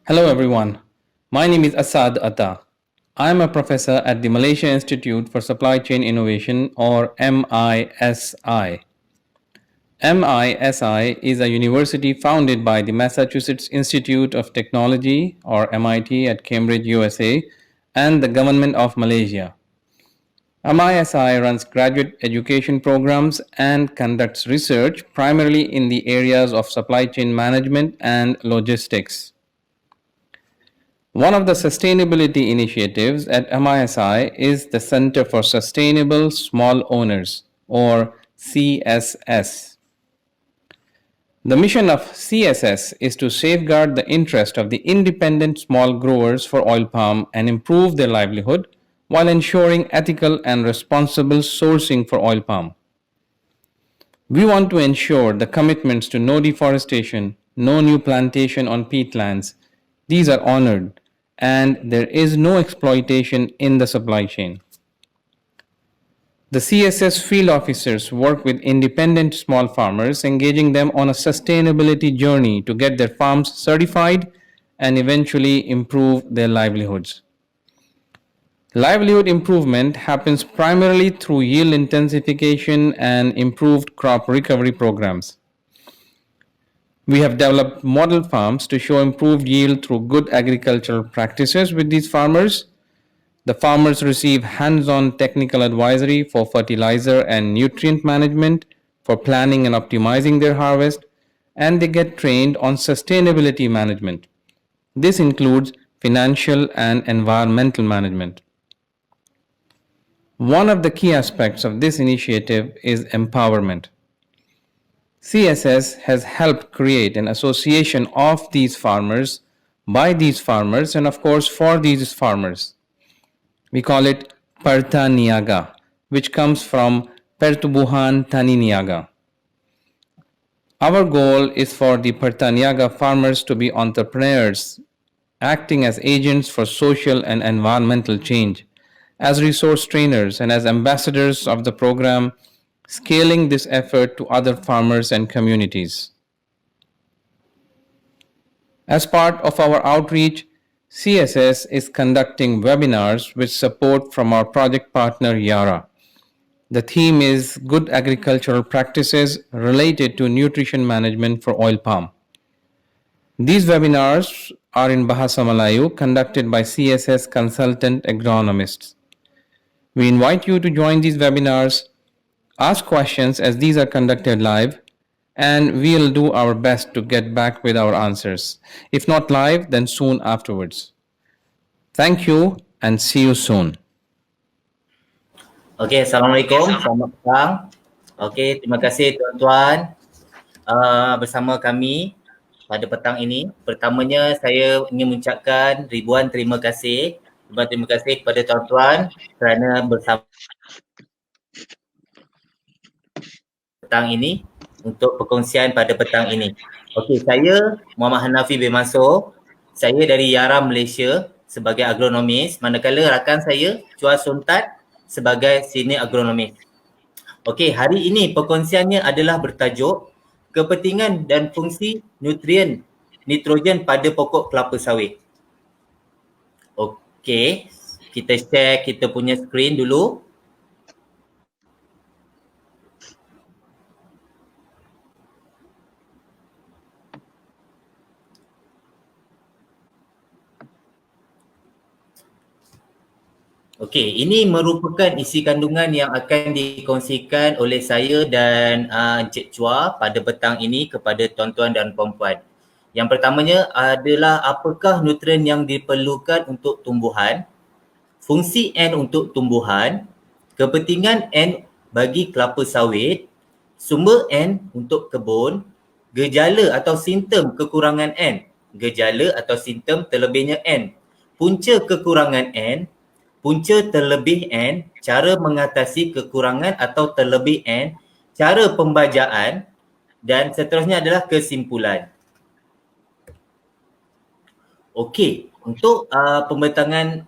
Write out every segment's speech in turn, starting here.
Hello, everyone. My name is Asad Atta. I am a professor at the Malaysia Institute for Supply Chain Innovation, or MISI. MISI is a university founded by the Massachusetts Institute of Technology, or MIT, at Cambridge, USA, and the Government of Malaysia. MISI runs graduate education programs and conducts research primarily in the areas of supply chain management and logistics. One of the sustainability initiatives at MISI is the Center for Sustainable Small Owners, or CSS. The mission of CSS is to safeguard the interest of the independent small growers for oil palm and improve their livelihood while ensuring ethical and responsible sourcing for oil palm. We want to ensure the commitments to no deforestation, no new plantation on peatlands, these are honored, and there is no exploitation in the supply chain. The CSS field officers work with independent small farmers, engaging them on a sustainability journey to get their farms certified and eventually improve their livelihoods. Livelihood improvement happens primarily through yield intensification and improved crop recovery programs. We have developed model farms to show improved yield through good agricultural practices with these farmers. The farmers receive hands on technical advisory for fertilizer and nutrient management, for planning and optimizing their harvest, and they get trained on sustainability management. This includes financial and environmental management. One of the key aspects of this initiative is empowerment. CSS has helped create an association of these farmers, by these farmers, and of course for these farmers. We call it Parta Niaga, which comes from Pertubuhan Tani Niaga. Our goal is for the Parta Niaga farmers to be entrepreneurs, acting as agents for social and environmental change, as resource trainers and as ambassadors of the program, scaling this effort to other farmers and communities. As part of our outreach, CSS is conducting webinars with support from our project partner Yara. The theme is Good Agricultural Practices Related to Nutrition Management for Oil Palm. These webinars are in Bahasa Melayu, conducted by CSS consultant agronomists. We invite you to join these webinars, ask questions as these are conducted live, and we'll do our best to get back with our answers. If not live, then soon afterwards. Thank you and see you soon. Okey, Assalamualaikum. Selamat petang. Okey, terima kasih tuan-tuan bersama kami pada petang ini. Pertamanya saya ingin mengucapkan ribuan terima kasih. Terima kasih kepada tuan-tuan kerana bersama petang ini untuk perkongsian pada petang ini. Okey, saya Muhammad Hanafi bin Mansor. Saya dari Yara Malaysia sebagai agronomis, manakala rakan saya Chua Sontat sebagai senior agronomis. Okey, hari ini perkongsiannya adalah bertajuk kepentingan dan fungsi nutrien nitrogen pada pokok kelapa sawit. Okey, kita share kita punya skrin dulu. Okey, ini merupakan isi kandungan yang akan dikongsikan oleh saya dan Encik Chua pada petang ini kepada tuan-tuan dan puan-puan. Yang pertamanya adalah apakah nutrien yang diperlukan untuk tumbuhan, fungsi N untuk tumbuhan, kepentingan N bagi kelapa sawit, sumber N untuk kebun, gejala atau simptom kekurangan N, gejala atau simptom terlebihnya N, punca kekurangan N, punca terlebih N, cara mengatasi kekurangan atau terlebih N, cara pembajaan, dan seterusnya adalah kesimpulan. Okey, untuk pembentangan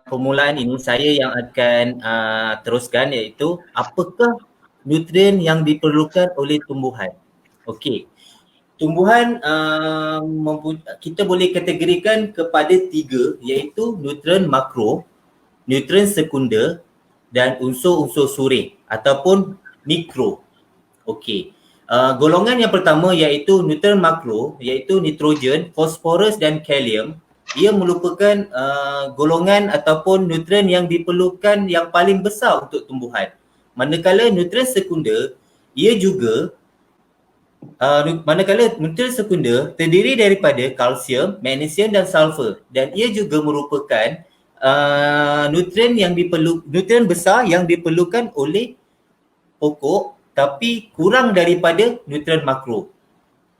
permulaan ini saya yang akan teruskan, iaitu apakah nutrien yang diperlukan oleh tumbuhan. Okey, tumbuhan kita boleh kategorikan kepada 3, iaitu nutrien makro, nutrien sekunder dan unsur-unsur surih ataupun mikro. Okey. Golongan yang pertama iaitu nutrien makro, iaitu nitrogen, fosforus dan kalium. Ia merupakan golongan ataupun nutrien yang diperlukan yang paling besar untuk tumbuhan. Manakala nutrien sekunder, ia juga manakala nutrien sekunder terdiri daripada kalsium, magnesium dan sulfur, dan ia juga merupakan nutrien besar yang diperlukan oleh pokok tapi kurang daripada nutrien makro.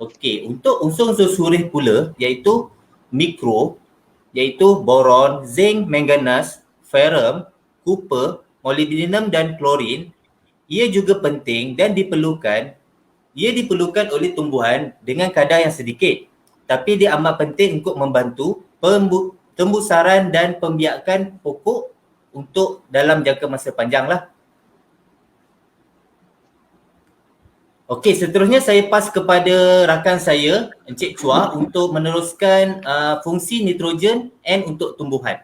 Okey, untuk unsur-unsur surih pula iaitu mikro, iaitu boron, zinc, manganese, ferrum, copper, molybdenum dan klorin. Ia juga penting dan diperlukan oleh tumbuhan dengan kadar yang sedikit. Tapi dia amat penting untuk membantu tembusaran dan pembiakan pokok untuk dalam jangka masa panjang lah. Okey, seterusnya saya pas kepada rakan saya, Encik Chua, untuk meneruskan fungsi nitrogen N untuk tumbuhan.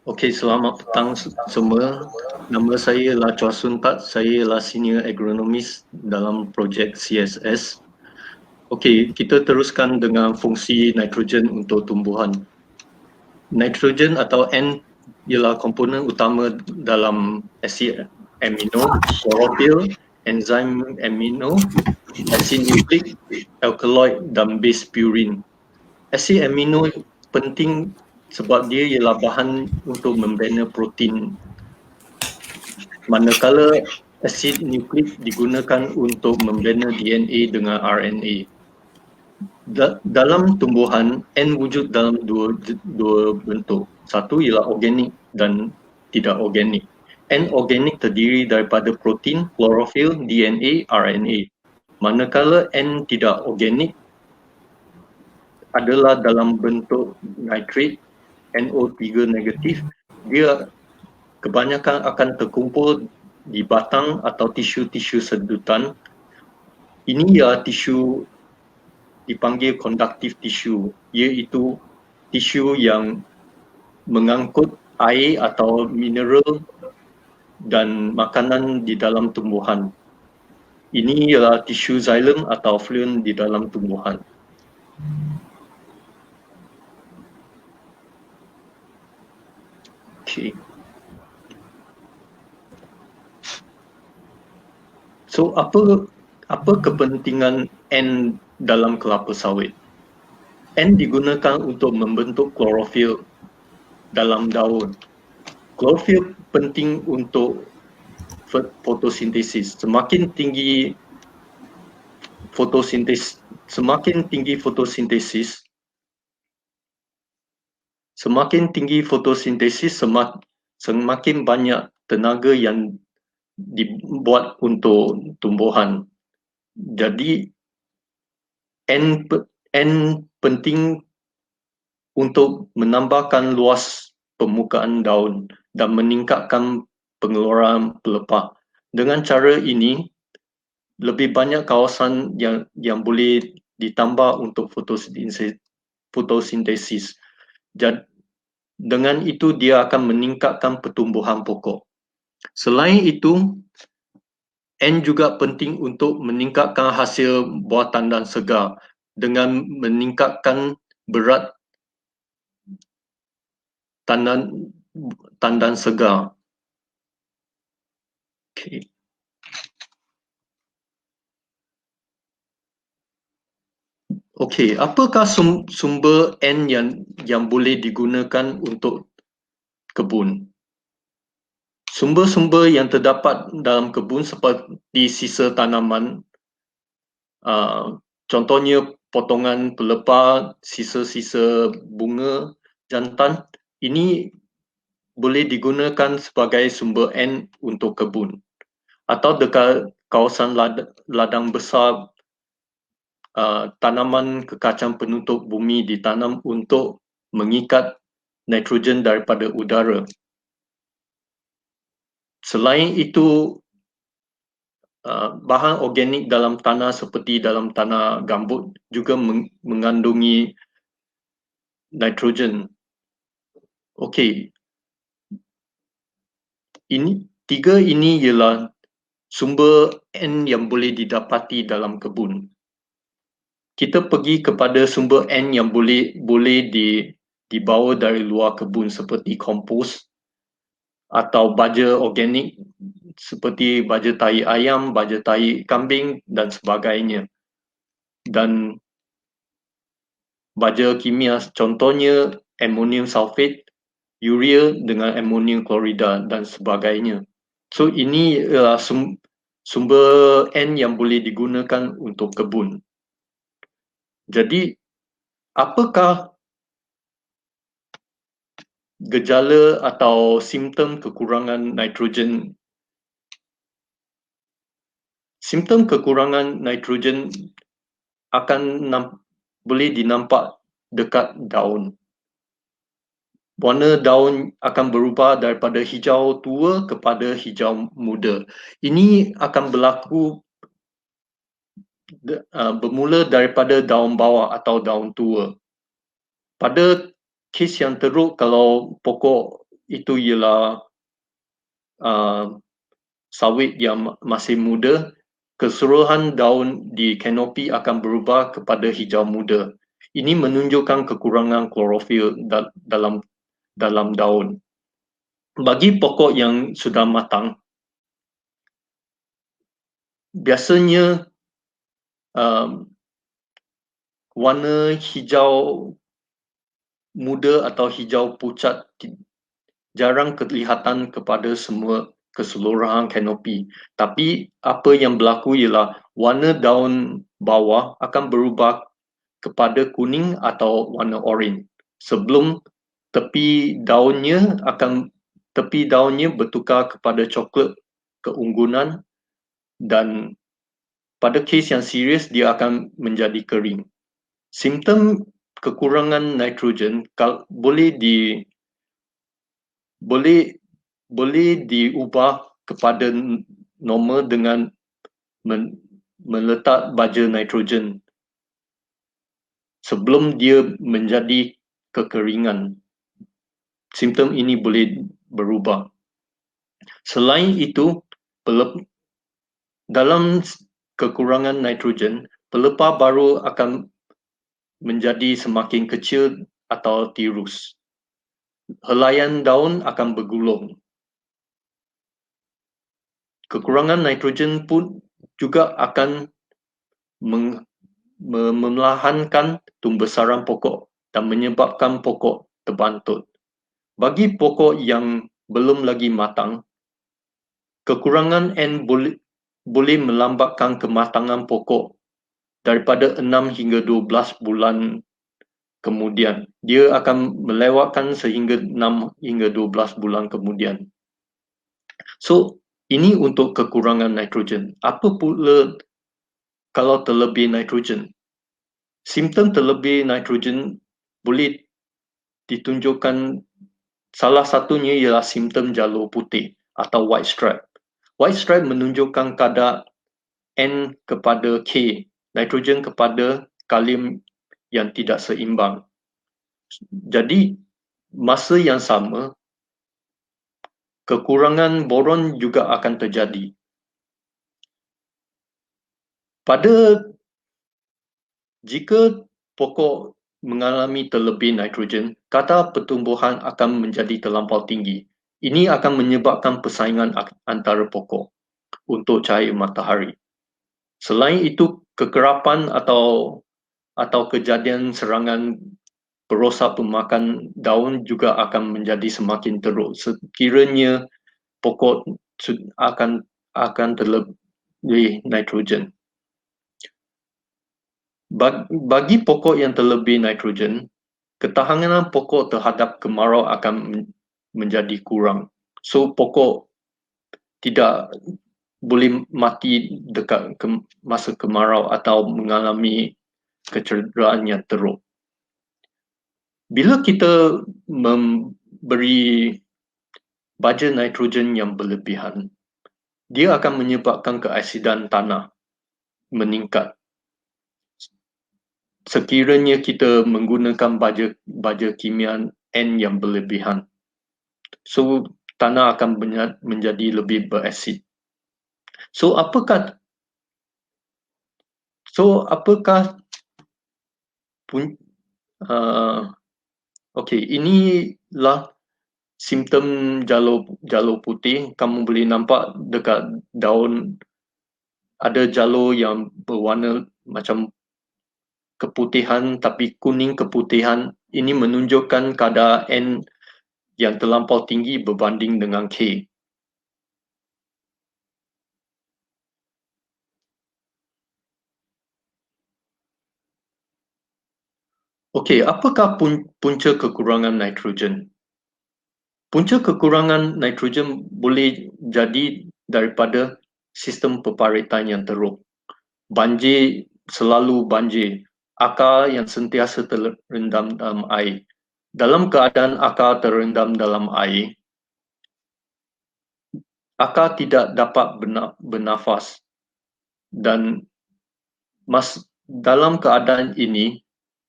Okey, selamat petang semua. Nama saya ialah Chua Sun Tat. Saya ialah Senior Agronomist dalam projek CSS. Okey, kita teruskan dengan fungsi nitrogen untuk tumbuhan. Nitrogen atau N ialah komponen utama dalam asid amino, chlorophyll, enzim amino, asid nukleik, alkaloid dan base purine. Asid amino penting sebab dia ialah bahan untuk membina protein. Manakala asid nukleik digunakan untuk membina DNA dengan RNA. Dalam tumbuhan, N wujud dalam dua bentuk. Satu ialah organik dan tidak organik. N organik terdiri daripada protein, klorofil, DNA, RNA. Manakala N tidak organik adalah dalam bentuk nitrit, NO3 negatif, dia kebanyakan akan terkumpul di batang atau tisu-tisu sedutan. Ini ya tisu dipanggil conductive tissue, iaitu tisu yang mengangkut air atau mineral dan makanan di dalam tumbuhan. Ini ialah tisu xylem atau phloem di dalam tumbuhan. Okay. So apa kepentingan N dalam kelapa sawit? N digunakan untuk membentuk klorofil dalam daun. Klorofil penting untuk fotosintesis. Semakin tinggi fotosintesis, semakin banyak tenaga yang dibuat untuk tumbuhan. Jadi N penting untuk menambahkan luas permukaan daun dan meningkatkan pengeluaran pelepah. Dengan cara ini, lebih banyak kawasan yang boleh ditambah untuk fotosintesis. Dengan itu dia akan meningkatkan pertumbuhan pokok. Selain itu, N juga penting untuk meningkatkan hasil buah tandan segar dengan meningkatkan berat tandan segar. Okay. Okey, apakah sumber N yang boleh digunakan untuk kebun? Sumber-sumber yang terdapat dalam kebun seperti sisa tanaman, contohnya potongan pelepah, sisa-sisa bunga jantan, ini boleh digunakan sebagai sumber N untuk kebun. Atau dekat kawasan ladang besar, tanaman kekacang penutup bumi ditanam untuk mengikat nitrogen daripada udara. Selain itu, bahan organik dalam tanah seperti dalam tanah gambut juga mengandungi nitrogen. Okey, tiga ini ialah sumber N yang boleh didapati dalam kebun. Kita pergi kepada sumber N yang boleh dibawa dari luar kebun seperti kompos atau baja organik seperti baja tahi ayam, baja tahi kambing dan sebagainya. Dan baja kimia contohnya amonium sulfate, urea dengan amonium klorida dan sebagainya. So ini ialah sumber N yang boleh digunakan untuk kebun. Jadi apakah gejala atau simptom kekurangan nitrogen? Simptom kekurangan nitrogen akan boleh dinampak dekat daun. Warna daun akan berubah daripada hijau tua kepada hijau muda. Ini akan berlaku bermula daripada daun bawah atau daun tua. Pada kes yang teruk, kalau pokok itu ialah sawit yang masih muda, keseluruhan daun di kanopi akan berubah kepada hijau muda. Ini menunjukkan kekurangan klorofil dalam daun. Bagi pokok yang sudah matang, biasanya warna hijau muda atau hijau pucat jarang kelihatan kepada semua keseluruhan kanopi. Tapi apa yang berlaku ialah warna daun bawah akan berubah kepada kuning atau warna oranye sebelum tepi daunnya bertukar kepada coklat keunggunan, dan pada kes yang serius dia akan menjadi kering. Simptom kekurangan nitrogen boleh diubah kepada normal dengan meletak baja nitrogen sebelum dia menjadi kekeringan. Simptom ini boleh berubah. Selain itu, dalam kekurangan nitrogen, pelepah baru akan menjadi semakin kecil atau tirus. Helaian daun akan bergulung. Kekurangan nitrogen pun juga akan memelahhankan tumbesaran pokok dan menyebabkan pokok terbantut. Bagi pokok yang belum lagi matang, kekurangan N boleh melambatkan kematangan pokok daripada 6 hingga 12 bulan kemudian. Dia akan melewatkan sehingga 6 hingga 12 bulan kemudian. So, ini untuk kekurangan nitrogen. Apa pula kalau terlebih nitrogen? Simptom terlebih nitrogen boleh ditunjukkan, salah satunya ialah simptom jalur putih atau white stripe. White stripe menunjukkan kadar N kepada K, nitrogen kepada kalium yang tidak seimbang. Jadi, masa yang sama, kekurangan boron juga akan terjadi. Jika pokok mengalami terlebih nitrogen, kadar pertumbuhan akan menjadi terlampau tinggi. Ini akan menyebabkan persaingan antara pokok untuk cahaya matahari. Selain itu, kekerapan atau kejadian serangan perosak pemakan daun juga akan menjadi semakin teruk sekiranya pokok akan terlebih nitrogen. Bagi pokok yang terlebih nitrogen, ketahanan pokok terhadap kemarau akan menjadi kurang. So, pokok tidak boleh mati dekat masa kemarau atau mengalami kecederaan yang teruk. Bila kita memberi baja nitrogen yang berlebihan, dia akan menyebabkan keasidan tanah meningkat. Sekiranya kita menggunakan baja kimia N yang berlebihan. So, tanah akan menjadi lebih berasid. So, apakah okey, inilah simptom jalur putih. Kamu boleh nampak dekat daun ada jalur yang berwarna macam keputihan tapi kuning keputihan. Ini menunjukkan kadar N yang terlampau tinggi berbanding dengan K. Okey, apakah punca kekurangan nitrogen? Punca kekurangan nitrogen boleh jadi daripada sistem peparitan yang teruk. Banjir, selalu banjir. Akar yang sentiasa terendam dalam air. Dalam keadaan akar terendam dalam air, akar tidak dapat bernafas dan dalam keadaan ini,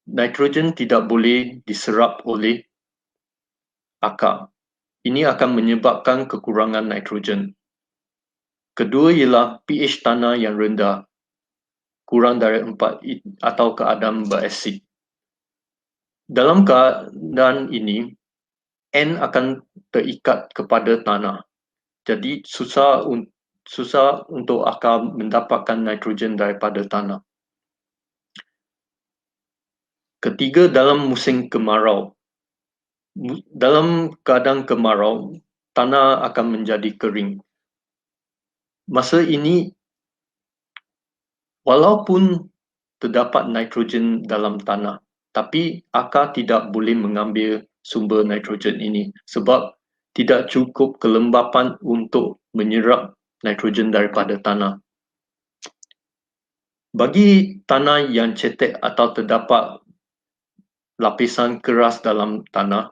nitrogen tidak boleh diserap oleh akar. Ini akan menyebabkan kekurangan nitrogen. Kedua ialah pH tanah yang rendah, kurang dari 4 atau keadaan berasid. Dalam keadaan ini, N akan terikat kepada tanah. Jadi susah untuk akar mendapatkan nitrogen daripada tanah. Ketiga, dalam musim kemarau. Dalam keadaan kemarau, tanah akan menjadi kering. Masa ini, walaupun terdapat nitrogen dalam tanah, tapi akar tidak boleh mengambil sumber nitrogen ini sebab tidak cukup kelembapan untuk menyerap nitrogen daripada tanah. Bagi tanah yang cetek atau terdapat lapisan keras dalam tanah,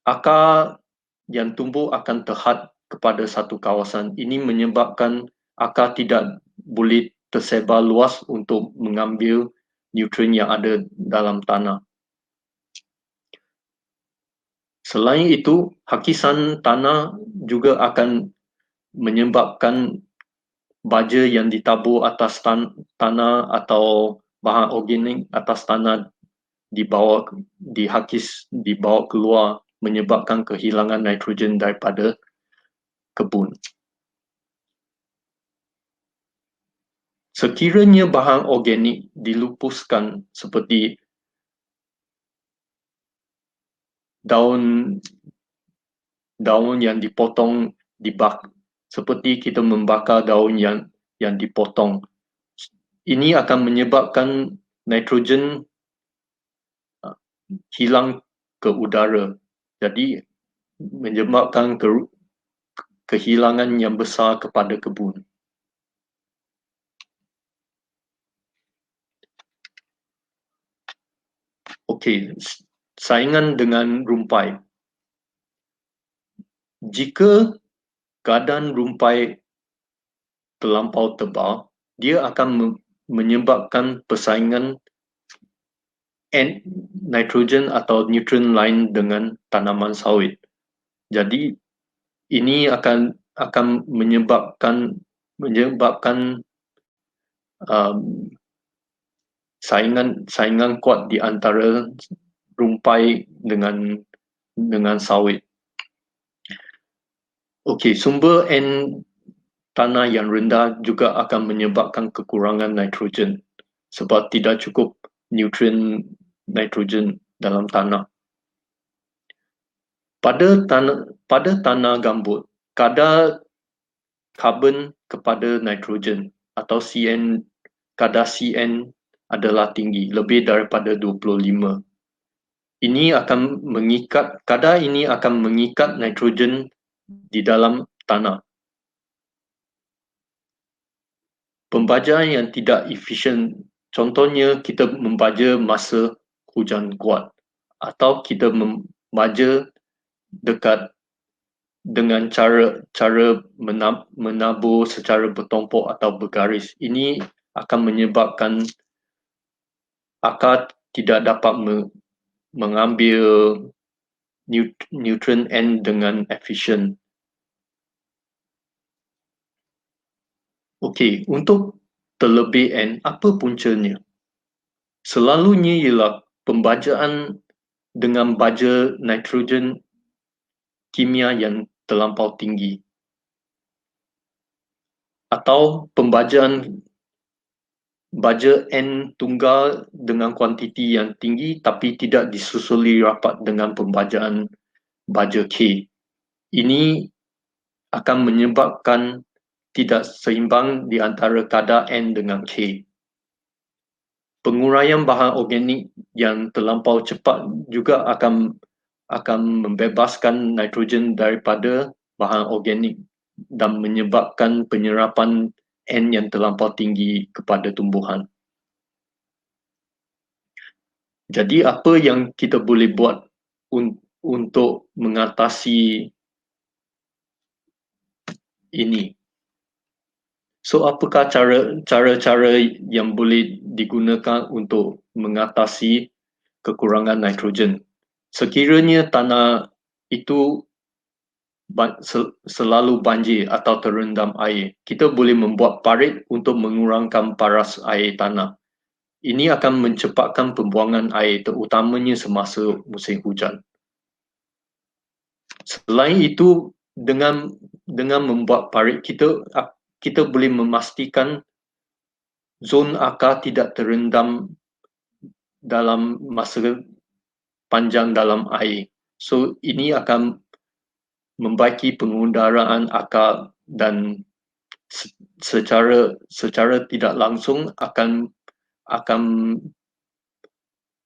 akar yang tumbuh akan terhad kepada satu kawasan. Ini menyebabkan akar tidak boleh tersebar luas untuk mengambil nutrien yang ada dalam tanah. Selain itu, hakisan tanah juga akan menyebabkan baja yang ditabur atas tanah atau bahan organik atas tanah dibawa keluar, menyebabkan kehilangan nitrogen daripada kebun. Sekiranya bahan organik dilupuskan seperti daun yang dipotong seperti kita membakar daun yang dipotong, ini akan menyebabkan nitrogen hilang ke udara. Jadi menyebabkan kehilangan yang besar kepada kebun. Okey, saingan dengan rumpai. Jika keadaan rumpai terlampau tebal, dia akan menyebabkan persaingan nitrogen atau nutrien lain dengan tanaman sawit. Jadi ini akan menyebabkan saingan kuat di antara rumpai dengan sawit. Okey, sumber N tanah yang rendah juga akan menyebabkan kekurangan nitrogen sebab tidak cukup nutrien nitrogen dalam tanah. Pada tanah gambut, kadar karbon kepada nitrogen atau kadar CN adalah tinggi, lebih daripada 25. Kadar ini akan mengikat nitrogen di dalam tanah. Pembajaan yang tidak efisien, contohnya kita membaja masa hujan kuat atau kita membaja dekat dengan cara menabur secara bertumpuk atau bergaris. Ini akan menyebabkan akar tidak dapat mengambil nutrien N dengan efisien. Okey, untuk terlebih N, apa puncanya? Selalunya ialah pembajaan dengan baja nitrogen kimia yang terlampau tinggi atau pembajaan baja N tunggal dengan kuantiti yang tinggi tapi tidak disusuli rapat dengan pembajaan baja K. Ini akan menyebabkan tidak seimbang di antara kadar N dengan K. Penguraian bahan organik yang terlampau cepat juga akan membebaskan nitrogen daripada bahan organik dan menyebabkan penyerapan N yang terlampau tinggi kepada tumbuhan. Jadi apa yang kita boleh buat untuk mengatasi ini? So apakah cara-cara yang boleh digunakan untuk mengatasi kekurangan nitrogen? Sekiranya tanah itu selalu banjir atau terendam air, kita boleh membuat parit untuk mengurangkan paras air tanah. Ini akan mencepatkan pembuangan air terutamanya semasa musim hujan. Selain itu, dengan membuat parit, kita boleh memastikan zon akar tidak terendam dalam masa panjang dalam air. So ini akan membaiki pengudaraan akar dan secara tidak langsung akan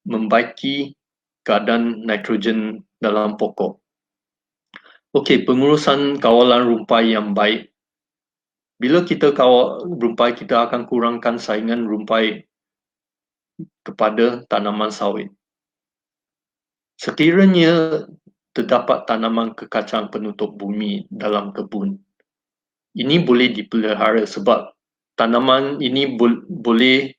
membaiki keadaan nitrogen dalam pokok. Okey, pengurusan kawalan rumpai yang baik. Bila kita kawal rumpai, kita akan kurangkan saingan rumpai kepada tanaman sawit. Sekiranya terdapat tanaman kekacang penutup bumi dalam kebun, ini boleh dipelihara sebab tanaman ini boleh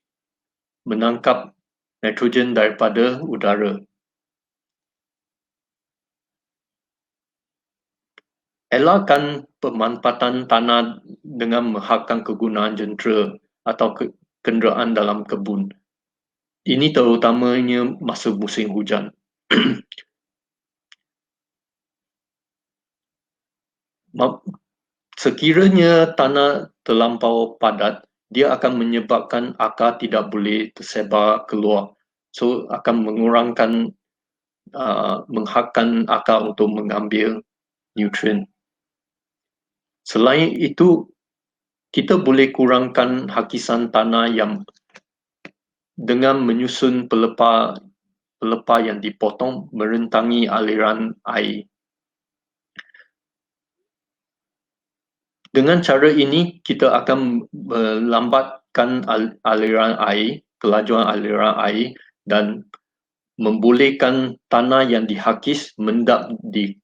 menangkap nitrogen daripada udara. Elakkan pemanfaatan tanah dengan menghakkan kegunaan jentera atau kenderaan dalam kebun. Ini terutamanya masa musim hujan. Sekiranya tanah terlampau padat, dia akan menyebabkan akar tidak boleh tersebar keluar. So akan mengurangkan menghakkan akar untuk mengambil nutrien. Selain itu, kita boleh kurangkan hakisan tanah yang dengan menyusun pelepah yang dipotong merentangi aliran air. Dengan cara ini, kita akan melambatkan aliran air, kelajuan aliran air dan membolehkan tanah yang dihakis mendap di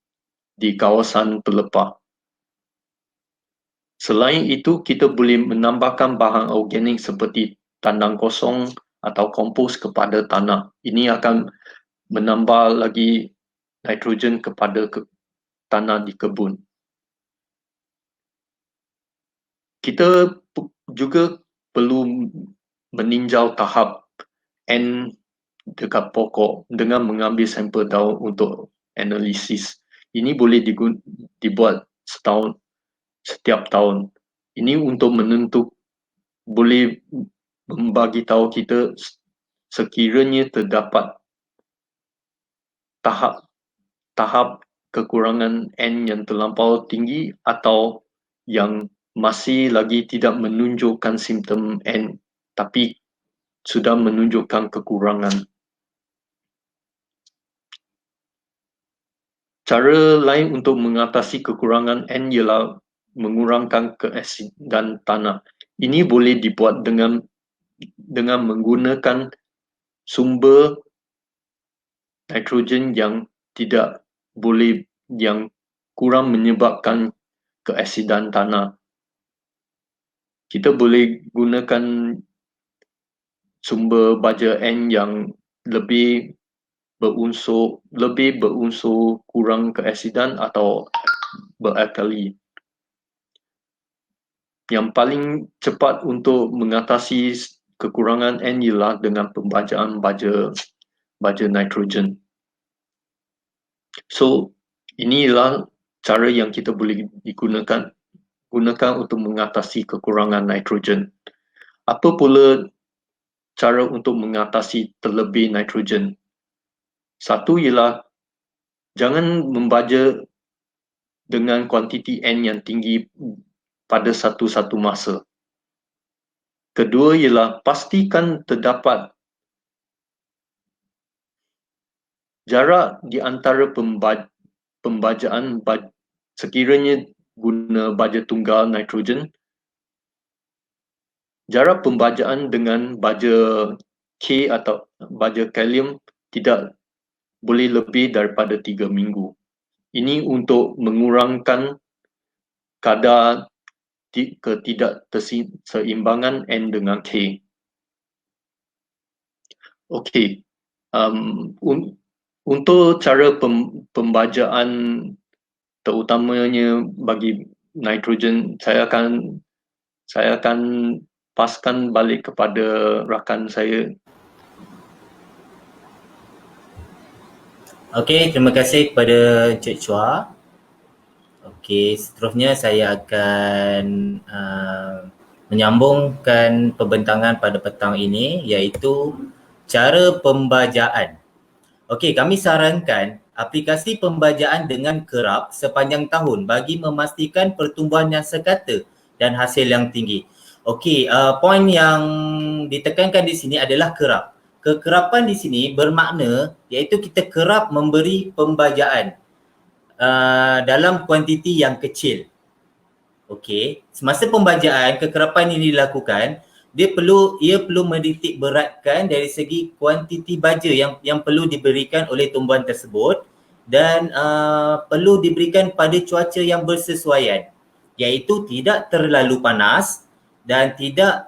kawasan pelepah. Selain itu, kita boleh menambahkan bahan organik seperti tandang kosong atau kompos kepada tanah. Ini akan menambah lagi nitrogen kepada tanah di kebun. Kita juga perlu meninjau tahap N dekat pokok dengan mengambil sampel daun untuk analisis. Ini boleh dibuat setiap tahun. Ini untuk boleh membagi tahu kita sekiranya terdapat tahap kekurangan N yang terlampau tinggi atau yang masih lagi tidak menunjukkan simptom N tapi sudah menunjukkan kekurangan. Cara lain untuk mengatasi kekurangan N ialah mengurangkan keasidan tanah. Ini boleh dibuat dengan menggunakan sumber nitrogen yang tidak boleh, yang kurang menyebabkan keasidan tanah. Kita boleh gunakan sumber baja N yang lebih berunsur kurang keasidan atau beralkali. Yang paling cepat untuk mengatasi kekurangan N ialah dengan pembajaan baja nitrogen. So, inilah cara yang kita boleh gunakan untuk mengatasi kekurangan nitrogen. Apa pula cara untuk mengatasi terlebih nitrogen? Satu ialah jangan membaja dengan kuantiti N yang tinggi pada satu-satu masa. Kedua ialah pastikan terdapat jarak di antara pembajaan sekiranya guna baja tunggal nitrogen, jarak pembajaan dengan baja K atau baja kalium tidak boleh lebih daripada 3 minggu. Ini untuk mengurangkan kadar ketidakseimbangan N dengan K. Okey, untuk cara pembajaan terutamanya bagi nitrogen, saya akan paskan balik kepada rakan saya. Okey, terima kasih kepada Encik Chua. Okey, seterusnya saya akan menyambungkan pembentangan pada petang ini, iaitu cara pembajaan. Okey, kami sarankan aplikasi pembajaan dengan kerap sepanjang tahun bagi memastikan pertumbuhan yang sekata dan hasil yang tinggi. Okey, poin yang ditekankan di sini adalah kerap. Kekerapan di sini bermakna iaitu kita kerap memberi pembajaan dalam kuantiti yang kecil. Okey, semasa pembajaan kekerapan ini dilakukan, ia perlu menitik beratkan dari segi kuantiti baja yang perlu diberikan oleh tumbuhan tersebut dan perlu diberikan pada cuaca yang bersesuaian, iaitu tidak terlalu panas dan tidak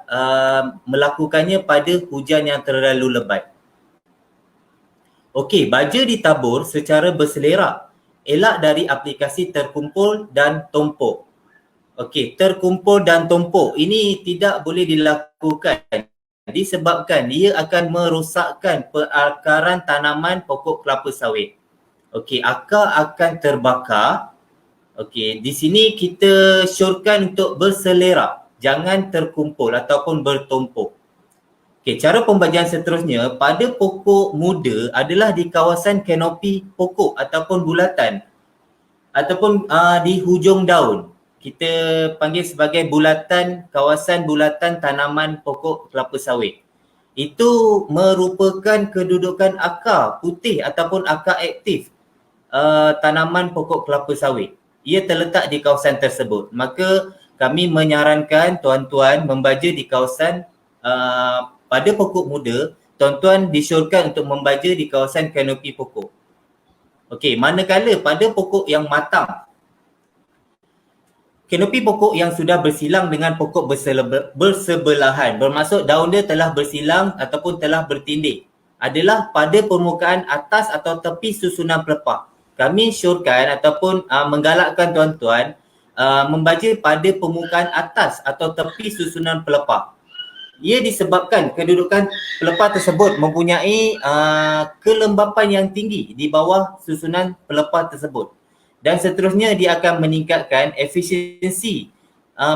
melakukannya pada hujan yang terlalu lebat. Okey, baja ditabur secara berselerak. Elak dari aplikasi terkumpul dan tumpuk. Okey, terkumpul dan tumpuk ini tidak boleh dilakukan disebabkan dia akan merosakkan perakaran tanaman pokok kelapa sawit. Okey, akar akan terbakar. Okey, di sini kita syorkan untuk berselerak, jangan terkumpul ataupun bertumpuk. Okey, cara pembajaan seterusnya pada pokok muda adalah di kawasan kanopi pokok ataupun bulatan ataupun di hujung daun. Kita panggil sebagai kawasan bulatan tanaman pokok kelapa sawit. Itu merupakan kedudukan akar putih ataupun akar aktif tanaman pokok kelapa sawit. Ia terletak di kawasan tersebut. Maka kami menyarankan tuan-tuan membaja di kawasan pada pokok muda, tuan-tuan disyorkan untuk membaja di kawasan kanopi pokok. Okey, manakala pada pokok yang matang, kanopi pokok yang sudah bersilang dengan pokok bersebelahan, bermaksud daun dia telah bersilang ataupun telah bertindih, adalah pada permukaan atas atau tepi susunan pelepah. Kami syorkan ataupun menggalakkan tuan-tuan membaja pada permukaan atas atau tepi susunan pelepah. Ia disebabkan kedudukan pelepah tersebut mempunyai kelembapan yang tinggi di bawah susunan pelepah tersebut. Dan seterusnya dia akan meningkatkan efisiensi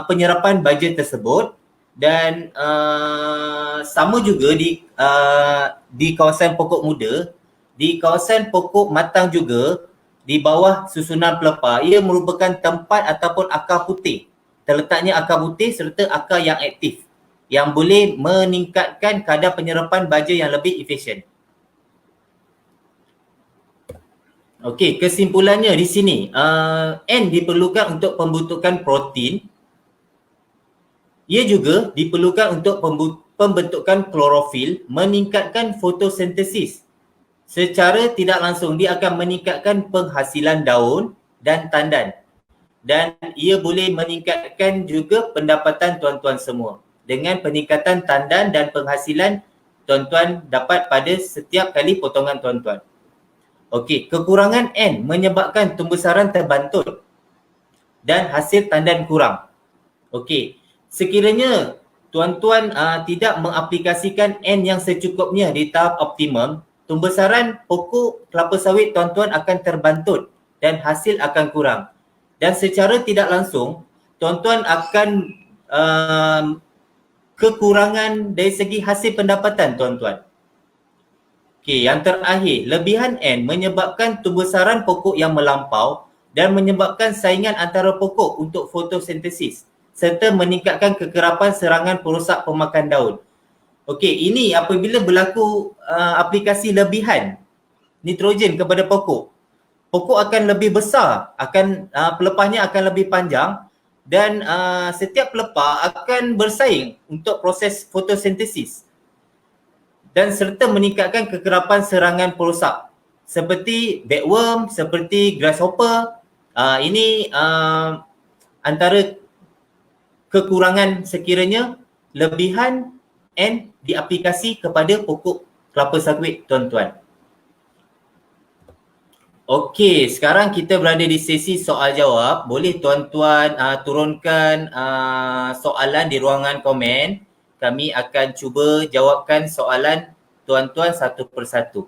penyerapan baja tersebut dan sama juga di kawasan pokok muda, di kawasan pokok matang juga di bawah susunan pelepah, ia merupakan tempat ataupun akar putih. Terletaknya akar putih serta akar yang aktif yang boleh meningkatkan kadar penyerapan baja yang lebih efisien. Okey, kesimpulannya di sini, N diperlukan untuk pembentukan protein. Ia juga diperlukan untuk pembentukan klorofil, meningkatkan fotosintesis. Secara tidak langsung dia akan meningkatkan penghasilan daun dan tandan. Dan ia boleh meningkatkan juga pendapatan tuan-tuan semua. Dengan peningkatan tandan dan penghasilan tuan-tuan dapat pada setiap kali potongan tuan-tuan. Okey, kekurangan N menyebabkan pembesaran terbantul dan hasil tandan kurang. Okey, sekiranya tuan-tuan tidak mengaplikasikan N yang secukupnya di tahap optimum, pembesaran pokok kelapa sawit tuan-tuan akan terbantul dan hasil akan kurang. Dan secara tidak langsung, tuan-tuan akan kekurangan dari segi hasil pendapatan tuan-tuan. Okey, yang terakhir, lebihan N menyebabkan pembesaran pokok yang melampau dan menyebabkan saingan antara pokok untuk fotosintesis serta meningkatkan kekerapan serangan perosak pemakan daun. Okey, ini apabila berlaku aplikasi lebihan nitrogen kepada pokok, pokok akan lebih besar, pelepahnya akan lebih panjang dan setiap pelepah akan bersaing untuk proses fotosintesis dan serta meningkatkan kekerapan serangan perosak seperti bagworm, seperti grasshopper. Ini antara kekurangan sekiranya lebihan N diaplikasi kepada pokok kelapa sawit tuan-tuan. Okey, sekarang kita berada di sesi soal jawab. Boleh tuan-tuan turunkan soalan di ruangan komen. Kami akan cuba jawabkan soalan tuan-tuan satu persatu.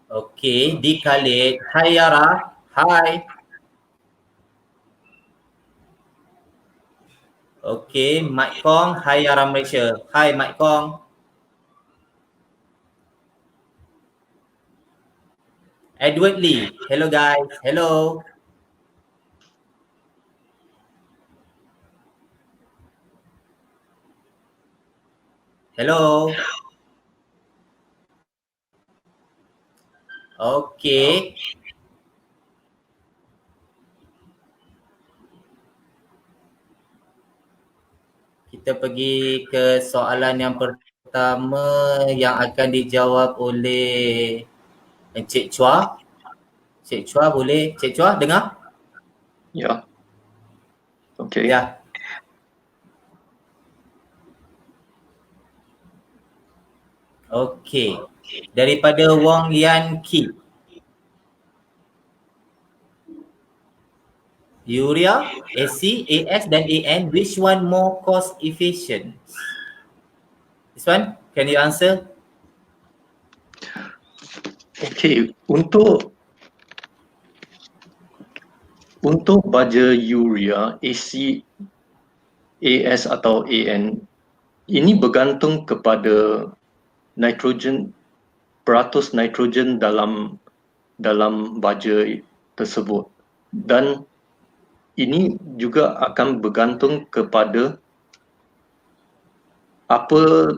Okey, di Khalid. Hai Yara. Hai. Okey, Mike Kong. Hai Yara Malaysia. Hai Mike Kong. Edward Lee. Hello guys. Hello. Hello. Okey. Kita pergi ke soalan yang pertama yang akan dijawab oleh Encik Chua. Encik Chua boleh? Encik Chua dengar? Ya. Okey. Ya. Okey. Daripada Wong Yan Ki. Urea, AC, AS dan AN, which one more cost efficient? This one, can you answer? Okey, untuk baja urea, AC, AS atau AN, ini bergantung kepada nitrogen, peratus nitrogen dalam baja tersebut, dan ini juga akan bergantung kepada apa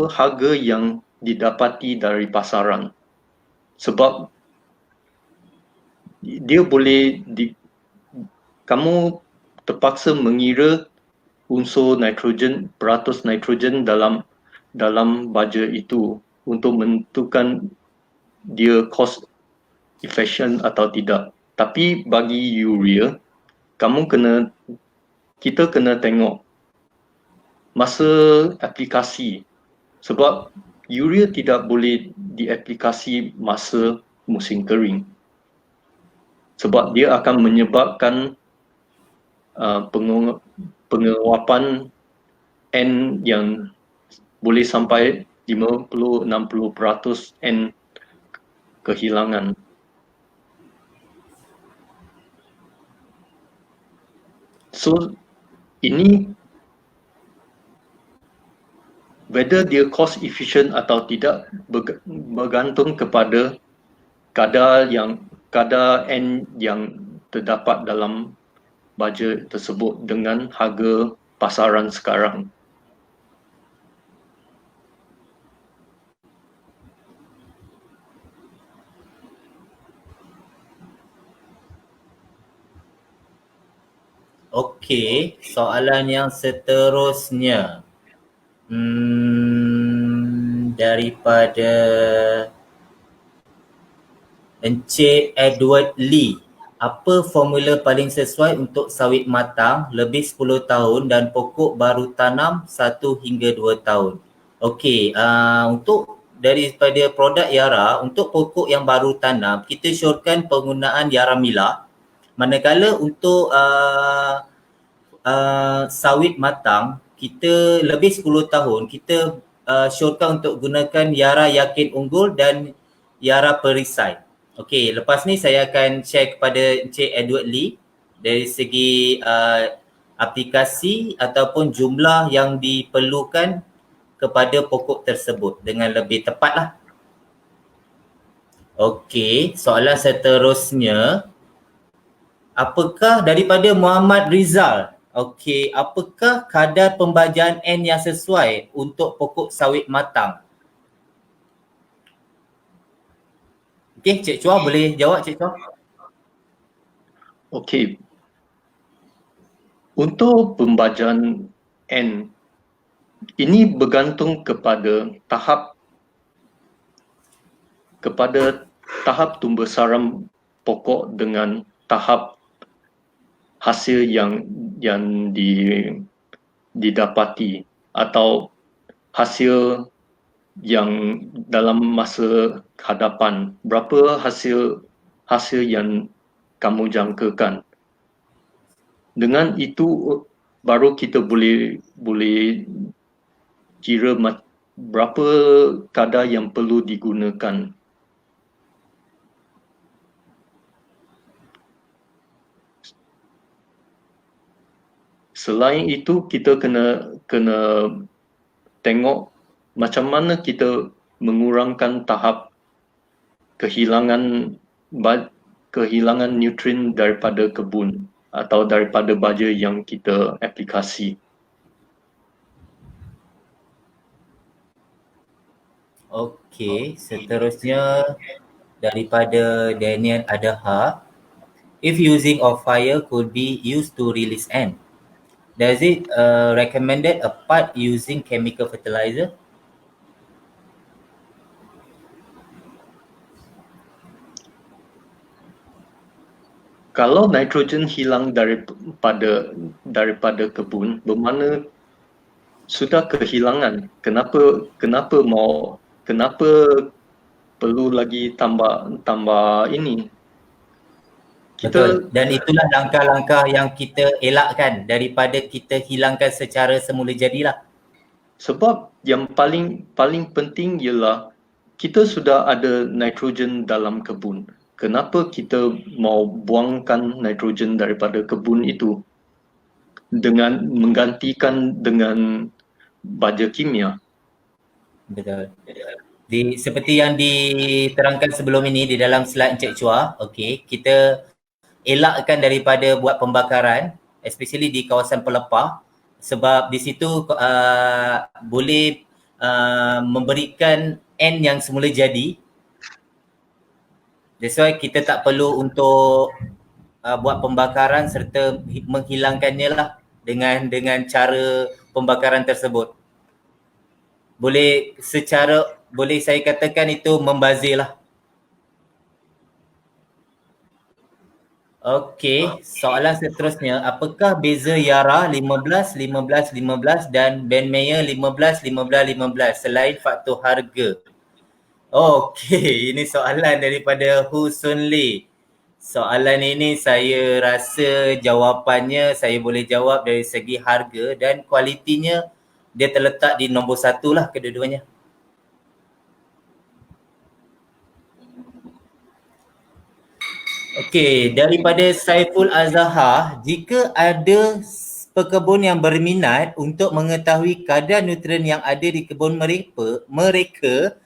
harga yang didapati dari pasaran. Sebab dia boleh kamu terpaksa mengira unsur nitrogen, peratus nitrogen dalam baja itu untuk menentukan dia cost efficient atau tidak. Tapi bagi urea, kita kena tengok masa aplikasi, sebab urea tidak boleh diaplikasi masa musim kering, sebab dia akan menyebabkan penguapan N yang boleh sampai 50-60% N kehilangan. So ini whether dia cost efficient atau tidak bergantung kepada kadar N yang terdapat dalam baja tersebut dengan harga pasaran sekarang. Okey, soalan yang seterusnya. Daripada Encik Edward Lee. Apa formula paling sesuai untuk sawit matang lebih 10 tahun dan pokok baru tanam 1 hingga 2 tahun? Okey, untuk daripada produk Yara, untuk pokok yang baru tanam, kita syorkan penggunaan Yara Mila. Manakala untuk sawit matang, kita lebih 10 tahun, kita syorkan untuk gunakan Yara Yakin Unggul dan Yara Perisai. Okey, lepas ni saya akan share kepada Encik Edward Lee dari segi aplikasi ataupun jumlah yang diperlukan kepada pokok tersebut dengan lebih tepat lah. Okey, soalan seterusnya. Apakah daripada Muhammad Rizal? Okey, apakah kadar pembajaan N yang sesuai untuk pokok sawit matang? Okey, Cik Chua boleh jawab, Cik Chua? Okey. Untuk pembajaan N, ini bergantung kepada tahap tumbesaran pokok dengan tahap hasil yang didapati atau hasil yang dalam masa hadapan, berapa hasil yang kamu jangkakan. Dengan itu baru kita boleh kira berapa kadar yang perlu digunakan. Selain itu, kita kena tengok macam mana kita mengurangkan tahap kehilangan nutrien daripada kebun atau daripada baja yang kita aplikasi. Okey, seterusnya daripada Daniel Adaha. If using of fire could be used to release N, does it recommended apart using chemical fertilizer? Kalau nitrogen hilang daripada kebun, bermakna sudah kehilangan. Kenapa perlu lagi tambah ini? Betul. Dan itulah langkah-langkah yang kita elakkan daripada kita hilangkan secara semula jadilah. Sebab yang paling penting ialah kita sudah ada nitrogen dalam kebun. Kenapa kita mau buangkan nitrogen daripada kebun itu dengan menggantikan dengan baja kimia? Betul. Seperti yang diterangkan sebelum ini di dalam slide Encik Chua, okey, kita elakkan daripada buat pembakaran, especially di kawasan pelepah, sebab di situ boleh memberikan N yang semula jadi. That's why kita tak perlu untuk buat pembakaran serta menghilangkannya lah dengan cara pembakaran tersebut. Boleh saya katakan itu membazir lah. Okey, soalan seterusnya, apakah beza Yara 15, 15, 15 dan Benmeyer 15, 15, 15 selain faktor harga? Okey, ini soalan daripada Hu Sun Lee. Soalan ini saya rasa jawapannya saya boleh jawab dari segi harga dan kualitinya dia terletak di nombor 1 lah kedua-duanya. Okey, daripada Saiful Azhar, jika ada pekebun yang berminat untuk mengetahui kadar nutrien yang ada di kebun mereka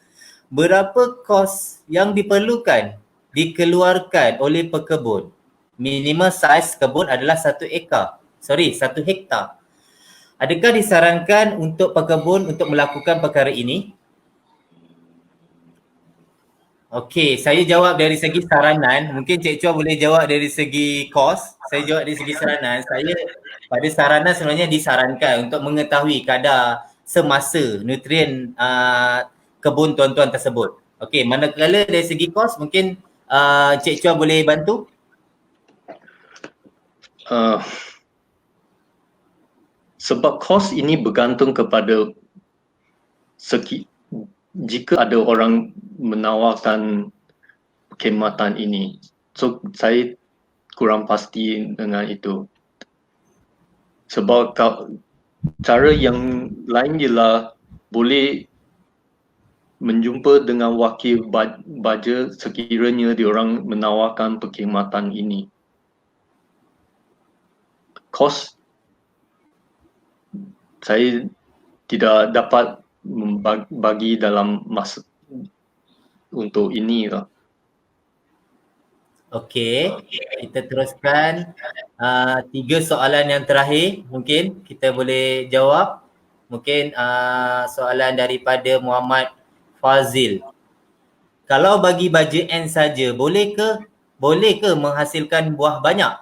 berapa kos yang diperlukan dikeluarkan oleh pekebun, minimal saiz kebun adalah 1 hektar. Adakah disarankan untuk pekebun untuk melakukan perkara ini? Okey, saya jawab dari segi saranan. Mungkin Cik Chua boleh jawab dari segi kos. Saya jawab dari segi saranan. Saya pada saranan sebenarnya disarankan untuk mengetahui kadar semasa nutrien kebun tuan-tuan tersebut. Okey, manakala dari segi kos mungkin Cik Chua boleh bantu? Sebab kos ini bergantung kepada jika ada orang menawarkan perkhidmatan ini. So saya kurang pasti dengan itu. Sebab cara yang lain ialah boleh menjumpa dengan wakil baja sekiranya diorang menawarkan perkhidmatan ini. Kos saya tidak dapat bagi dalam masa untuk ini lah. Okey, kita teruskan 3 soalan yang terakhir mungkin kita boleh jawab. Mungkin soalan daripada Muhammad Fazil. Kalau bagi baja N saja, boleh ke menghasilkan buah banyak?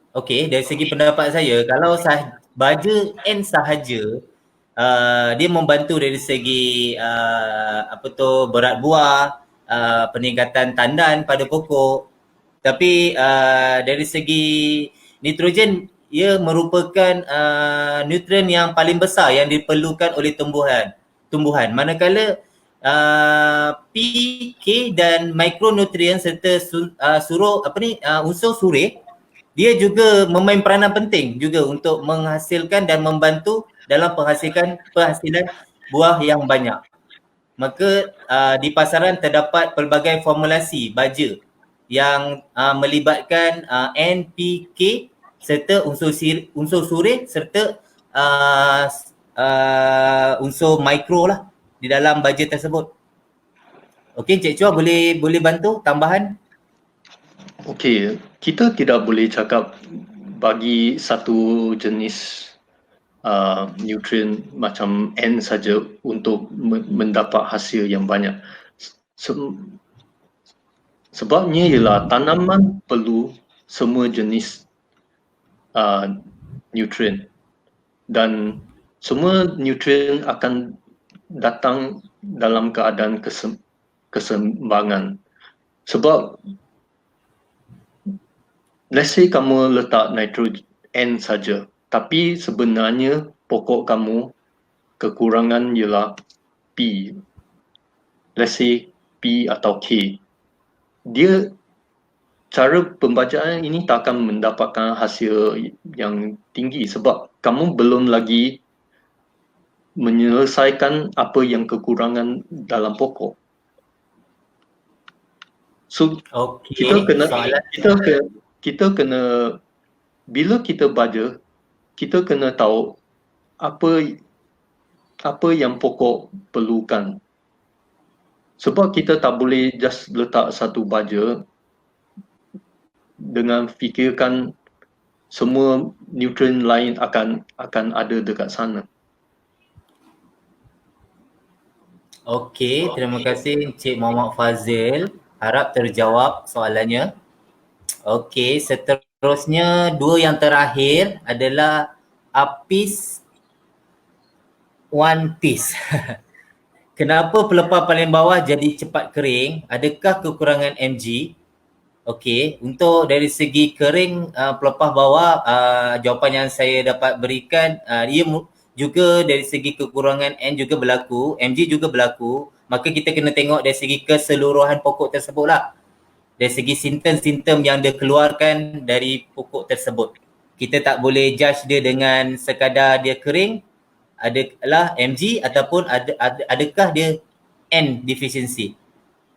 Okey, dari segi pendapat saya, kalau baja N sahaja, dia membantu dari segi berat buah, peningkatan tandan pada pokok. Tapi dari segi nitrogen, ia merupakan nutrien yang paling besar yang diperlukan oleh tumbuhan. Manakala P, K dan mikronutrien serta unsur surih, dia juga memain peranan penting juga untuk menghasilkan dan membantu dalam penghasilan buah yang banyak. Maka di pasaran terdapat pelbagai formulasi baja yang melibatkan NPK serta unsur surih serta unsur mikro lah di dalam baja tersebut. Okey, Cik Chua boleh bantu tambahan? Okey, kita tidak boleh cakap bagi satu jenis nutrien macam N saja untuk mendapat hasil yang banyak. Sebabnya ialah tanaman perlu semua jenis nutrien dan semua nutrien akan datang dalam keadaan keseimbangan. Sebab let's say kamu letak nitrogen N saja, tapi sebenarnya pokok kamu kekurangan ialah P. Let's say P atau K. Cara pembajaan ini tak akan mendapatkan hasil yang tinggi sebab kamu belum lagi menyelesaikan apa yang kekurangan dalam pokok. So kita kena bila kita baja, kita kena tahu apa yang pokok perlukan. Sebab kita tak boleh just letak satu baja dengan fikirkan semua nutrien lain akan ada dekat sana. Okey, terima kasih Encik Muhammad Fazil. Harap terjawab soalannya. Okey, seterusnya 2 yang terakhir adalah Apis One Piece. Kenapa pelepah paling bawah jadi cepat kering? Adakah kekurangan mg? Okey, untuk dari segi kering pelepah bawah, jawapan yang saya dapat berikan, ia juga dari segi kekurangan N juga berlaku, mg juga berlaku. Maka kita kena tengok dari segi keseluruhan pokok tersebut lah. Dari segi simptom-simptom yang dia keluarkan dari pokok tersebut. Kita tak boleh judge dia dengan sekadar dia kering, adalah mg ataupun adakah dia N deficiency.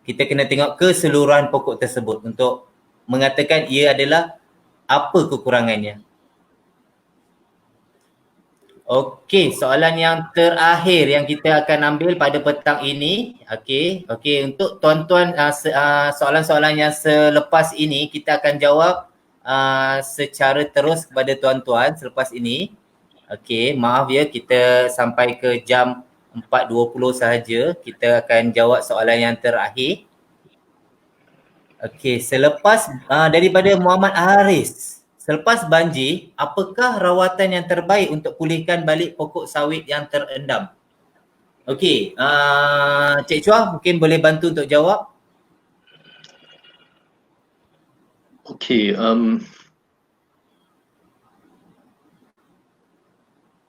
Kita kena tengok keseluruhan pokok tersebut untuk mengatakan ia adalah apa kekurangannya. Okey, soalan yang terakhir yang kita akan ambil pada petang ini. Okey, untuk tuan-tuan soalan-soalan yang selepas ini kita akan jawab secara terus kepada tuan-tuan selepas ini. Okey, maaf ya kita sampai ke jam 4.20 sahaja. Kita akan jawab soalan yang terakhir. Okey, selepas daripada Muhammad Haris. Selepas banjir, apakah rawatan yang terbaik untuk pulihkan balik pokok sawit yang terendam? Okey, Cik Chua mungkin boleh bantu untuk jawab. Okey,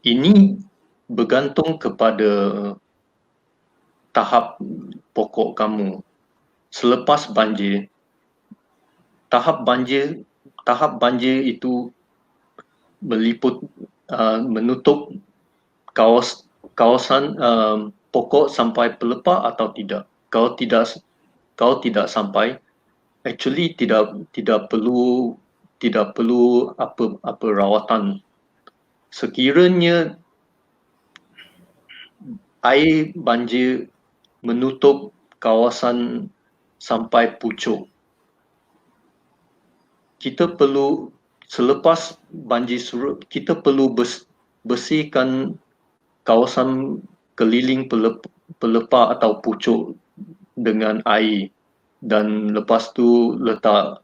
ini bergantung kepada tahap pokok kamu. Selepas banjir, tahap banjir itu menutup kawasan pokok sampai pelepah atau tidak. Kalau tidak sampai, actually tidak perlu apa rawatan. Sekiranya air banjir menutup kawasan sampai pucuk, kita perlu selepas banjir surut, kita perlu bersihkan kawasan keliling pelepah atau pucuk dengan air dan lepas tu letak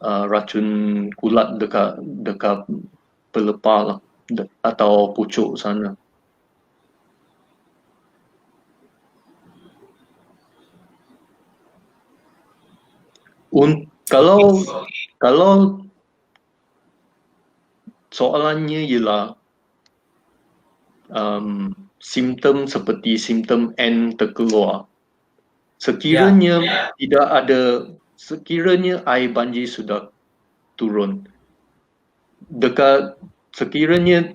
racun kulat dekat pelepah lah, atau pucuk sana. Kalau soalannya ialah simptom seperti simptom N terkeluar, sekiranya sekiranya air banjir sudah turun, sekiranya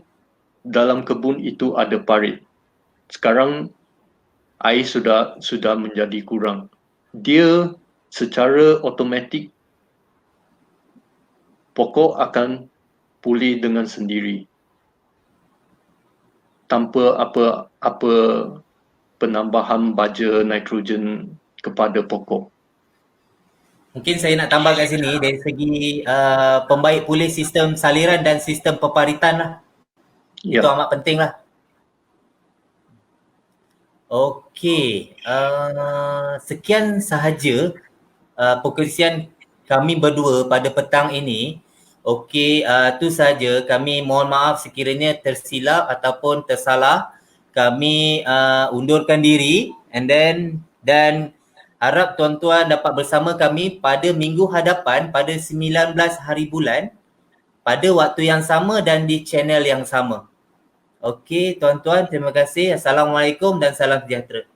dalam kebun itu ada parit, sekarang air sudah menjadi kurang, dia secara automatik pokok akan pulih dengan sendiri tanpa apa penambahan baja nitrogen kepada pokok. Mungkin saya nak tambah kat sini dari segi pembaik pulih sistem saliran dan sistem peparitan lah. Itu amat penting lah. Okey, sekian sahaja perkongsian kami berdua pada petang ini. Okey, tu sahaja. Kami mohon maaf sekiranya tersilap ataupun tersalah. Kami undurkan diri dan harap tuan-tuan dapat bersama kami pada minggu hadapan pada 19 hari bulan pada waktu yang sama dan di channel yang sama. Okey, tuan-tuan, terima kasih. Assalamualaikum dan salam sejahtera.